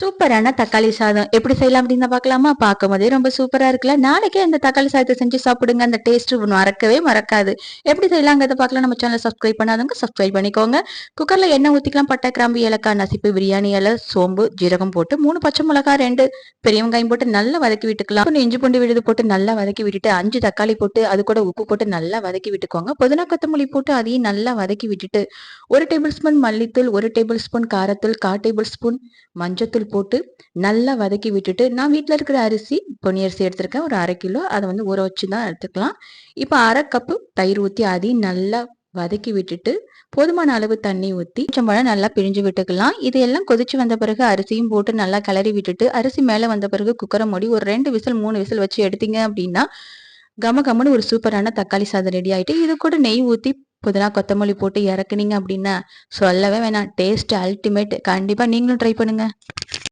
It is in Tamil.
சூப்பரான தக்காளி சாதம் எப்படி செய்யலாம் அப்படின்னு பார்க்கலாமா? பார்க்கும்போதே ரொம்ப சூப்பரா இருக்குல்ல. நாளைக்கே இந்த தக்காளி சாதத்தை செஞ்சு சாப்பிடுங்க. அந்த டேஸ்ட் மறக்கவே மறக்காது. எப்படி செய்யலாங்கிறத பார்க்கலாம். நம்ம சேனலை சப்ஸ்கிரைப் பண்ணாதவங்க சப்ஸ்கிரைப் பண்ணிக்கோங்க. குக்கர்ல எண்ணெய் ஊத்திக்கலாம். பட்டை, கிராம்பு, ஏலக்காய், நசிப்பு, பிரியாணி இலை, சோம்பு, ஜீரகம் போட்டு 3 பச்சை மிளகாய், 2 பெரிய வெங்காயம் போட்டு நல்லா வதக்கி விட்டுக்கலாம். கொஞ்சம் இஞ்சி பூண்டு விழுது போட்டு நல்லா வதக்கி விட்டுட்டு 5 தக்காளி போட்டு அது கூட உப்பு போட்டு நல்லா வதக்கி விட்டுக்கோங்க. புதினா கொத்தமல்லி போட்டு அதையும் நல்லா வதக்கி விட்டுட்டு 1 டேபிள் ஸ்பூன் மல்லித்தூள், 1 டேபிள் ஸ்பூன் காரத்தூள், 1/4 டேபிள் ஸ்பூன் மஞ்சத்தூள் போட்டு நல்லா வதக்கி விட்டுட்டு, நான் வீட்ல இருக்கிற அரிசி பொன்னி அரிசி எடுத்திருக்கேன். ஒரு 1/2 கிலோ. அத வந்து ஊற வச்சு தான் எடுத்துக்கலாம். இப்ப 1/2 கப்பு தயிர் ஊத்தி அதையும் நல்லா வதக்கி விட்டுட்டு, போதுமான அளவு தண்ணி ஊத்தி கொஞ்சம் போல நல்லா பிழிஞ்சு விட்டுக்கலாம். இது எல்லாம் கொதிச்சு வந்த பிறகு அரிசியும் போட்டு நல்லா கிளறி விட்டுட்டு, அரிசி மேல வந்த பிறகு குக்கர மூடி ஒரு 2 விசில் 3 விசில் வச்சு எடுத்தீங்க அப்படின்னா, கம கமன்னு ஒரு சூப்பரான தக்காளி சாதம் ரெடி ஆயிட்டு, இது கூட நெய் ஊத்தி புதினா கொத்தமல்லி போட்டு இறக்குனீங்க அப்படின்னா சொல்லவே வேணாம். Taste ultimate. கண்டிப்பா நீங்களும் ட்ரை பண்ணுங்க.